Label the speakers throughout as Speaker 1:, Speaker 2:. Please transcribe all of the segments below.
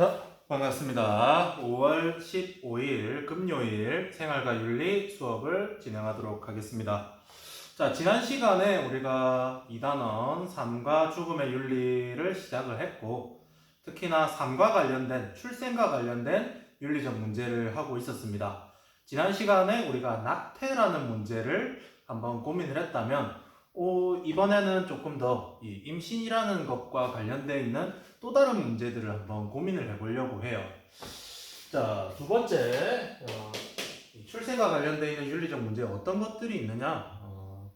Speaker 1: 자, 반갑습니다. 5월 15일 금요일 생활과 윤리 수업을 진행하도록 하겠습니다. 자, 지난 시간에 우리가 2단원 삶과 죽음의 윤리를 시작을 했고, 특히나 삶과 관련된, 출생과 관련된 윤리적 문제를 하고 있었습니다. 지난 시간에 우리가 낙태라는 문제를 한번 고민을 했다면, 이번에는 조금 더 이 임신이라는 것과 관련되어 있는 또 다른 문제들을 한번 고민을 해보려고 해요. 자, 두 번째, 이 출생과 관련되어 있는 윤리적 문제 어떤 것들이 있느냐?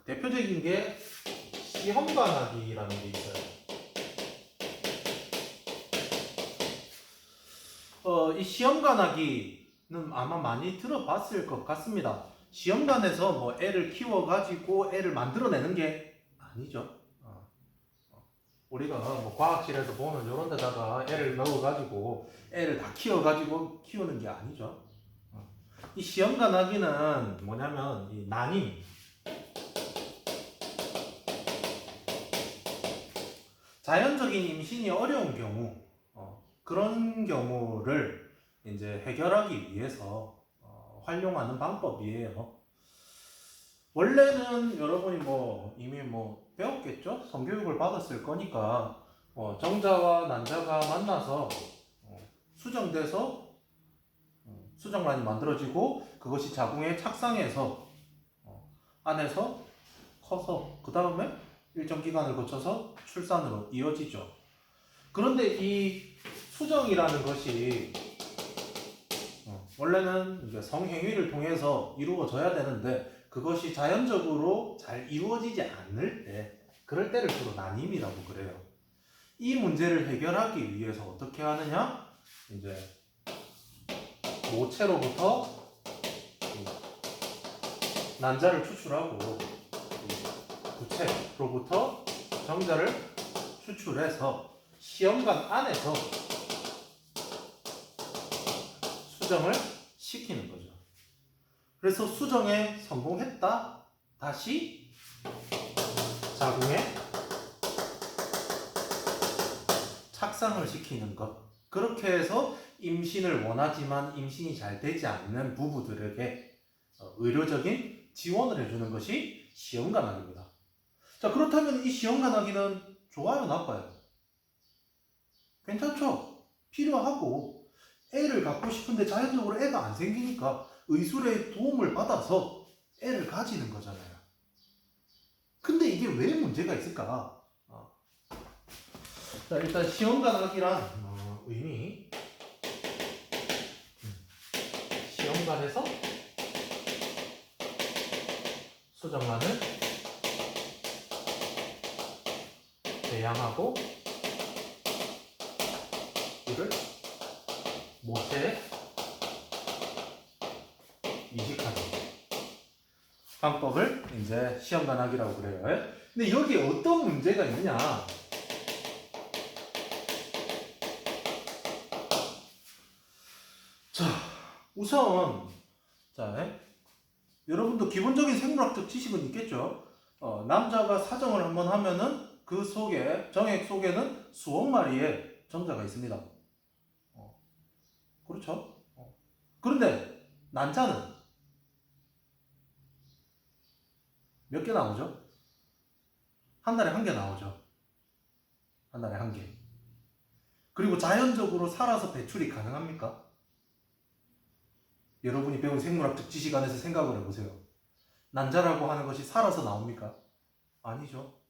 Speaker 1: 대표적인 게 시험관하기라는 게 있어요. 이 시험관하기는 아마 많이 들어봤을 것 같습니다. 시험관에서 뭐 애를 키워가지고 애를 만들어내는 게 아니죠. 우리가 뭐 과학실에서 보는 이런 데다가 애를 넣어가지고 애를 다 키워가지고 키우는 게 아니죠. 이 시험관하기는 뭐냐면 이 난임, 자연적인 임신이 어려운 경우, 그런 경우를 이제 해결하기 위해서 활용하는 방법이에요. 원래는 여러분이 뭐 이미 뭐 배웠겠죠? 성교육을 받았을 거니까 정자와 난자가 만나서 수정돼서 수정란이 만들어지고 그것이 자궁에 착상해서 안에서 커서 그 다음에 일정 기간을 거쳐서 출산으로 이어지죠. 그런데 이 수정이라는 것이 원래는 이제 성행위를 통해서 이루어져야 되는데 그것이 자연적으로 잘 이루어지지 않을 때, 그럴 때를 주로 난임이라고 그래요. 이 문제를 해결하기 위해서 어떻게 하느냐? 이제 모체로부터 난자를 추출하고 부체로부터 정자를 추출해서 시험관 안에서 수정을 시키는 거죠. 그래서 수정에 성공했다. 다시 자궁에 착상을 시키는 것. 그렇게 해서 임신을 원하지만 임신이 잘 되지 않는 부부들에게 의료적인 지원을 해주는 것이 시험관하기입니다. 자, 그렇다면 이 시험관하기는 좋아요, 나빠요? 괜찮죠? 필요하고 애를 갖고 싶은데 자연적으로 애가 안 생기니까 의술의 도움을 받아서 애를 가지는 거잖아요. 근데 이게 왜 문제가 있을까? 자, 일단 시험관하기란 의미, 시험관에서 수정란을 배양하고 이를 모체에 이식하는 방법을 이제 시험관하기라고 그래요. 근데 여기에 어떤 문제가 있느냐? 자, 우선 여러분도 기본적인 생물학적 지식은 있겠죠? 남자가 사정을 한번 하면은 그 속에, 정액 속에는 수억 마리의 정자가 있습니다. 그렇죠? 그런데 난자는 몇 개 나오죠? 한 달에 한 개 나오죠. 한 달에 한 개. 그리고 자연적으로 살아서 배출이 가능합니까? 여러분이 배운 생물학적 지식 안에서 생각을 해보세요. 난자라고 하는 것이 살아서 나옵니까? 아니죠.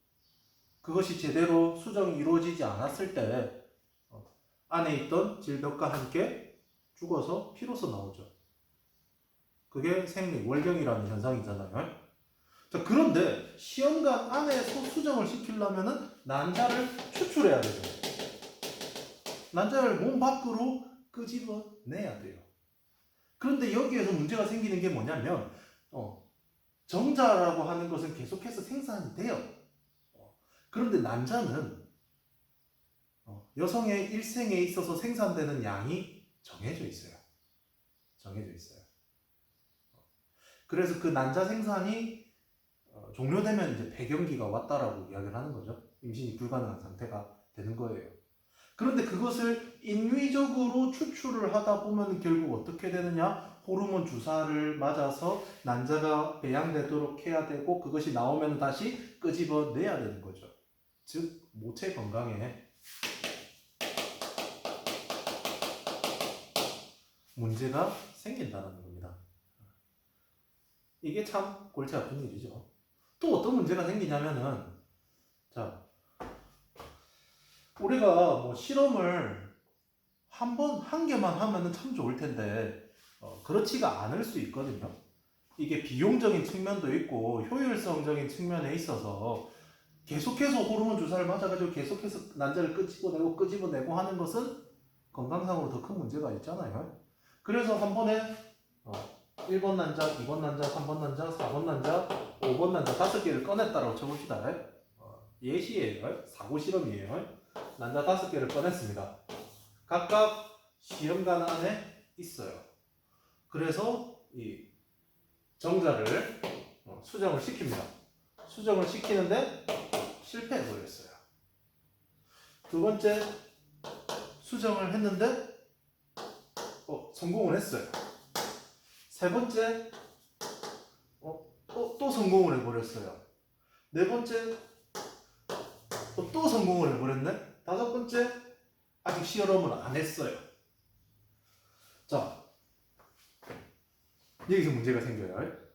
Speaker 1: 그것이 제대로 수정이 이루어지지 않았을 때 안에 있던 질벽과 함께 죽어서 피로서 나오죠. 그게 생리, 월경이라는 현상이잖아요. 자, 그런데 시험관 안에서 수정을 시키려면 난자를 추출해야 되죠. 난자를 몸 밖으로 끄집어내야 돼요. 그런데 여기에서 문제가 생기는 게 뭐냐면 정자라고 하는 것은 계속해서 생산이 돼요. 그런데 난자는 여성의 일생에 있어서 생산되는 양이 정해져 있어요. 정해져 있어요. 그래서 그 난자 생산이 종료되면 이제 폐경기가 왔다라고 이야기를 하는 거죠. 임신이 불가능한 상태가 되는 거예요. 그런데 그것을 인위적으로 추출을 하다 보면 결국 어떻게 되느냐? 호르몬 주사를 맞아서 난자가 배양되도록 해야 되고 그것이 나오면 다시 끄집어내야 되는 거죠. 즉 모체 건강에 문제가 생긴다는 겁니다. 이게 참 골치 아픈 일이죠. 또 어떤 문제가 생기냐면은, 자, 우리가 뭐 실험을 한 개만 하면은 참 좋을 텐데, 그렇지가 않을 수 있거든요. 이게 비용적인 측면도 있고, 효율성적인 측면에 있어서 계속해서 호르몬 주사를 맞아가지고 계속해서 난자를 끄집어내고 하는 것은 건강상으로 더 큰 문제가 있잖아요. 그래서 한 번에 1번 난자, 2번 난자, 3번 난자, 4번 난자, 5번 난자 5개를 꺼냈다라고 쳐봅시다. 예시예요. 사고 실험이에요. 난자 5개를 꺼냈습니다. 각각 시험관 안에 있어요. 그래서 이 정자를 수정을 시킵니다. 수정을 시키는데 실패해버렸어요. 두 번째 수정을 했는데 성공을 했어요. 세 번째 또 성공을 해버렸어요. 네 번째 또 성공을 해버렸네. 다섯 번째 아직 실험을 안 했어요. 자, 여기서 문제가 생겨요.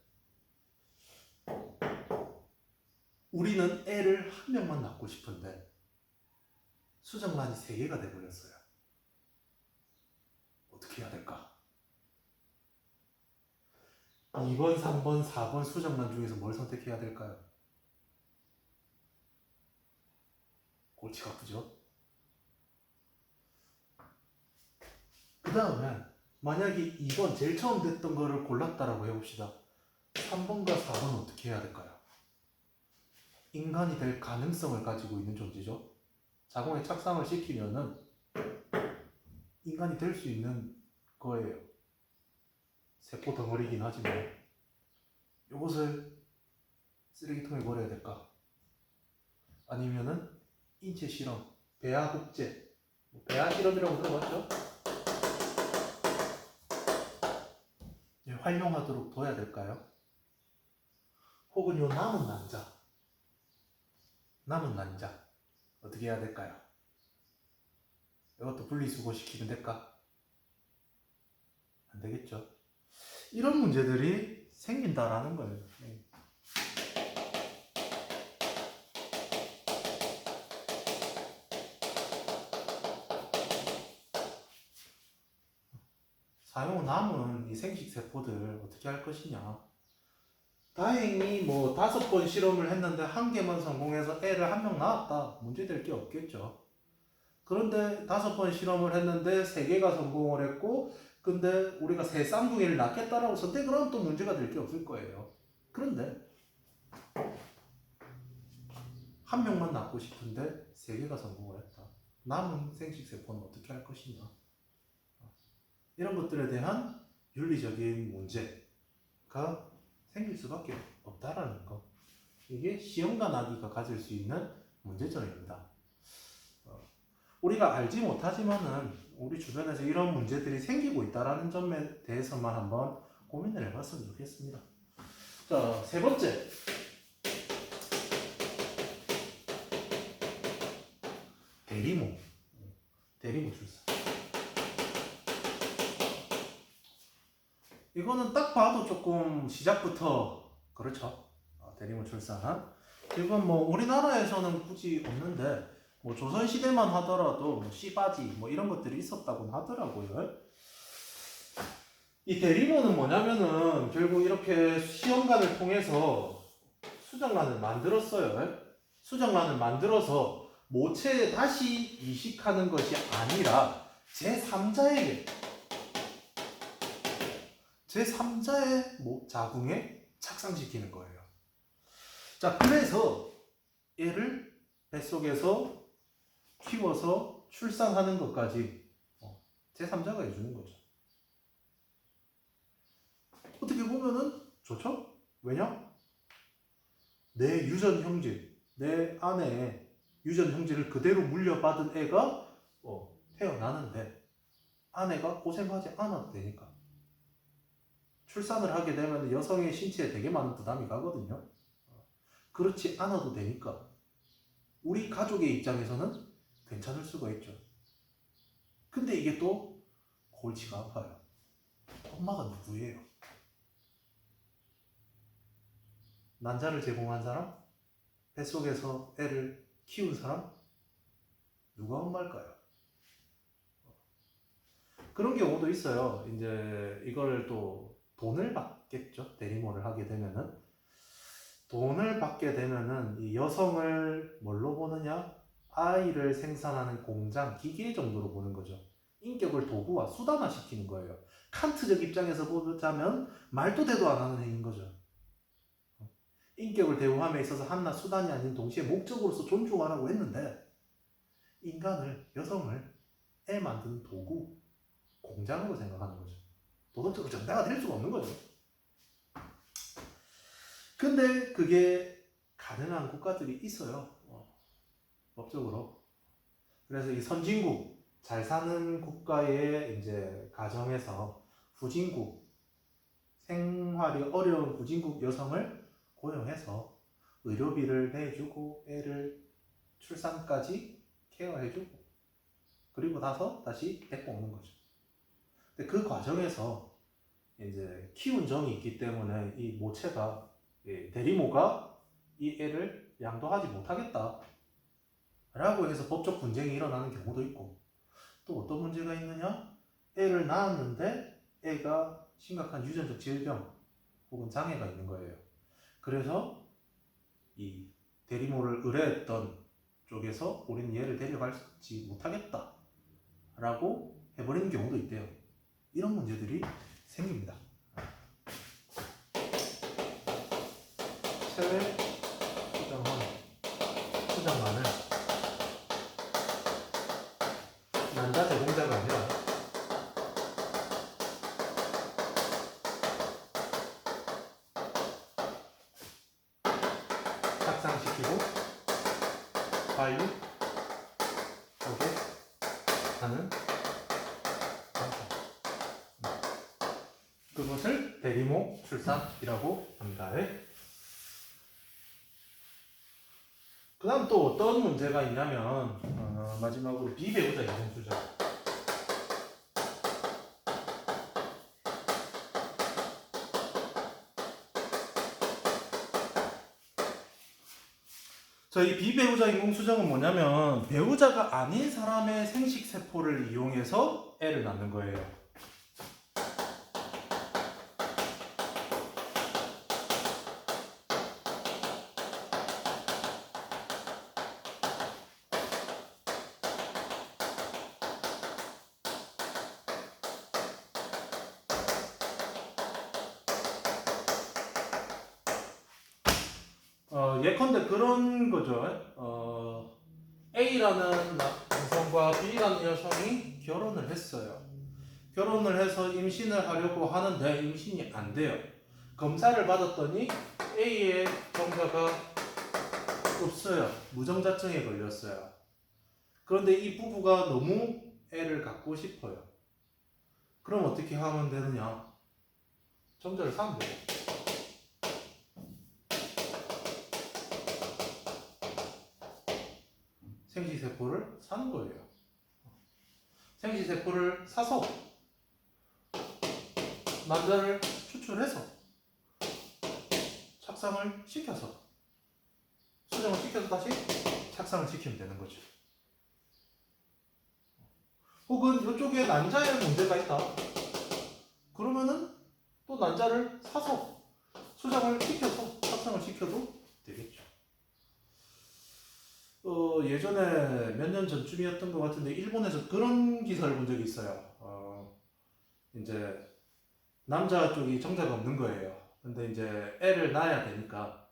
Speaker 1: 우리는 애를 한 명만 낳고 싶은데 수정란이 3개가 돼버렸어요. 어떻게 해야 될까? 2번, 3번, 4번 수정란 중에서 뭘 선택해야 될까요? 골치가 아프죠? 그 다음에 만약에 2번 제일 처음 됐던 거를 골랐다라고 해봅시다. 3번과 4번은 어떻게 해야 될까요? 인간이 될 가능성을 가지고 있는 존재죠. 자궁에 착상을 시키면은 인간이 될 수 있는 거예요. 세포 덩어리긴 하지만 이것을 쓰레기통에 버려야 될까? 아니면은 인체 실험, 배아 복제, 배아 실험이라고 들어봤죠? 활용하도록 둬야 될까요? 혹은 요 남은 난자 어떻게 해야 될까요? 이것도 분리수거 시키면 될까? 안 되겠죠. 이런 문제들이 생긴다라는 거예요. 사용 남은 이 생식 세포들 어떻게 할 것이냐. 다행히 뭐 5번 실험을 했는데 1개만 성공해서 애를 1명 낳았다. 문제될 게 없겠죠. 그런데 5번 실험을 했는데 3개가 성공을 했고, 근데 우리가 새 쌍둥이를 낳겠다라고 선택을 하면 또 문제가 될 게 없을 거예요. 그런데 1명만 낳고 싶은데 3개가 성공을 했다. 남은 생식세포는 어떻게 할 것이냐. 이런 것들에 대한 윤리적인 문제가 생길 수밖에 없다라는 거. 이게 시험관 아기가 가질 수 있는 문제점입니다. 우리가 알지 못하지만은 우리 주변에서 이런 문제들이 생기고 있다라는 점에 대해서만 한번 고민을 해봤으면 좋겠습니다. 자, 세 번째. 대리모 출산. 이거는 딱 봐도 조금 시작부터 그렇죠. 대리모 출산. 이건 뭐 우리나라에서는 굳이 없는데 뭐 조선시대만 하더라도 뭐 씨바지 뭐 이런 것들이 있었다고 하더라고요. 이 대리모는 뭐냐면은 결국 이렇게 시험관을 통해서 수정란을 만들었어요. 수정란을 만들어서 모체에 다시 이식하는 것이 아니라 제3자의 자궁에 착상시키는 거예요. 자, 그래서 얘를 뱃속에서 키워서 출산하는 것까지 제3자가 해주는 거죠. 어떻게 보면은 좋죠? 왜냐? 내 안에 유전 형제를 그대로 물려받은 애가 태어나는데 아내가 고생하지 않아도 되니까. 출산을 하게 되면 여성의 신체에 되게 많은 부담이 가거든요. 그렇지 않아도 되니까 우리 가족의 입장에서는 괜찮을 수가 있죠. 근데 이게 또 골치가 아파요. 엄마가 누구예요? 난자를 제공한 사람? 뱃속에서 애를 키운 사람? 누가 엄마일까요? 그런 경우도 있어요. 이제 이걸 또 돈을 받겠죠. 대리모를 하게 되면은. 돈을 받게 되면은 이 여성을 뭘로 보느냐? 아이를 생산하는 공장, 기계 정도로 보는 거죠. 인격을 도구화, 수단화 시키는 거예요. 칸트적 입장에서 보자면 말도 대도 안 하는 행위인 거죠. 인격을 대우함에 있어서 한낱 수단이 아닌 동시에 목적으로서 존중하라고 했는데 인간을, 여성을 애 만드는 도구, 공장으로 생각하는 거죠. 도덕적으로 정당화 될 수가 없는 거죠. 근데 그게 가능한 국가들이 있어요. 법적으로. 그래서 이 선진국, 잘 사는 국가의 이제 가정에서 후진국, 생활이 어려운 후진국 여성을 고용해서 의료비를 내주고 애를 출산까지 케어해주고 그리고 나서 다시 데리고 오는 거죠. 근데 그 과정에서 이제 키운 정이 있기 때문에 이 모체가 대리모가 이 애를 양도하지 못하겠다 라고 해서 법적 분쟁이 일어나는 경우도 있고 또 어떤 문제가 있느냐? 애를 낳았는데 애가 심각한 유전적 질병 혹은 장애가 있는 거예요. 그래서 이 대리모를 의뢰했던 쪽에서 우리는 얘를 데려가지 못하겠다 라고 해버리는 경우도 있대요. 이런 문제들이 생깁니다. 체외 수정만을 난자 제공자가 아니라 착상시키고 관리 하게 하는 그것을 대리모 출산이라고 합니다. 그 다음 또 어떤 문제가 있냐면 마지막으로 비배우자 이동수정. 이 비배우자 인공수정은 뭐냐면 배우자가 아닌 사람의 생식세포를 이용해서 애를 낳는 거예요. 예컨대 그런 거죠. A라는 남성과 B라는 여성이 결혼을 했어요. 결혼을 해서 임신을 하려고 하는데 임신이 안 돼요. 검사를 받았더니 A의 정자가 없어요. 무정자증에 걸렸어요. 그런데 이 부부가 너무 애를 갖고 싶어요. 그럼 어떻게 하면 되느냐? 정자를 사면 돼요. 생식세포를 사는 거예요. 생식세포를 사서 남자를 추출해서 착상을 시켜서 수정을 시켜서 다시 착상을 시키면 되는 거죠. 혹은 이쪽에 난자에 문제가 있다. 그러면은 또 난자를 사서 수정을 시켜서 착상을 시켜도 되겠죠. 예전에 몇 년 전쯤이었던 것 같은데 일본에서 그런 기사를 본 적이 있어요. 이제 남자 쪽이 정자가 없는 거예요. 근데 이제 애를 낳아야 되니까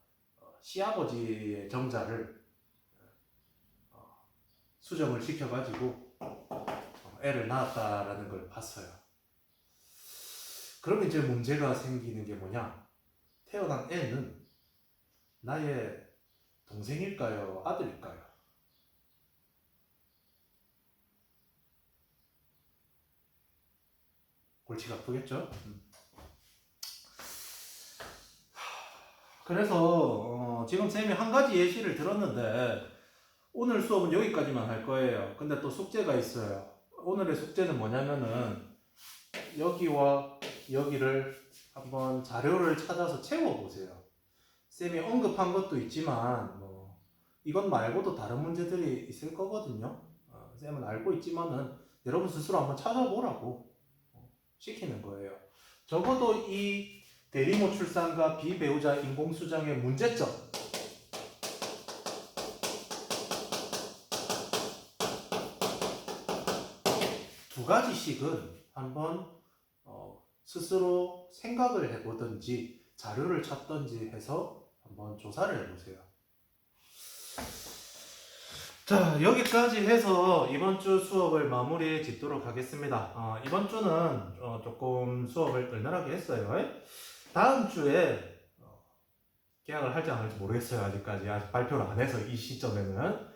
Speaker 1: 시아버지의 정자를 수정을 시켜가지고 애를 낳았다라는 걸 봤어요. 그럼 이제 문제가 생기는 게 뭐냐? 태어난 애는 나의 동생일까요? 아들일까요? 골치가 아프겠죠? 그래서 지금 쌤이 한 가지 예시를 들었는데 오늘 수업은 여기까지만 할 거예요. 근데 또 숙제가 있어요. 오늘의 숙제는 뭐냐면은 여기와 여기를 한번 자료를 찾아서 채워보세요. 쌤이 언급한 것도 있지만 뭐 이것 말고도 다른 문제들이 있을 거거든요. 쌤은 알고 있지만은 여러분 스스로 한번 찾아보라고 시키는 거예요. 적어도 이 대리모 출산과 비배우자 인공수정의 문제점 두 가지씩은 한번 스스로 생각을 해보든지 자료를 찾든지 해서 한번 조사를 해보세요. 자, 여기까지 해서 이번 주 수업을 마무리해 짓도록 하겠습니다. 이번 주는 조금 수업을 널널하게 했어요. 다음 주에 계약을 할지 안 할지 모르겠어요. 아직까지 아직 발표를 안 해서 이 시점에는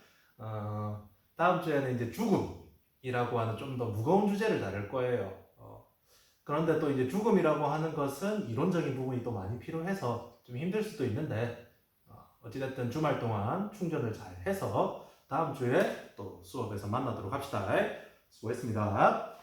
Speaker 1: 다음 주에는 이제 죽음이라고 하는 좀 더 무거운 주제를 다룰 거예요. 그런데 또 이제 죽음이라고 하는 것은 이론적인 부분이 또 많이 필요해서 좀 힘들 수도 있는데 어찌됐든 주말 동안 충전을 잘 해서 다음 주에 또 수업에서 만나도록 합시다. 수고했습니다.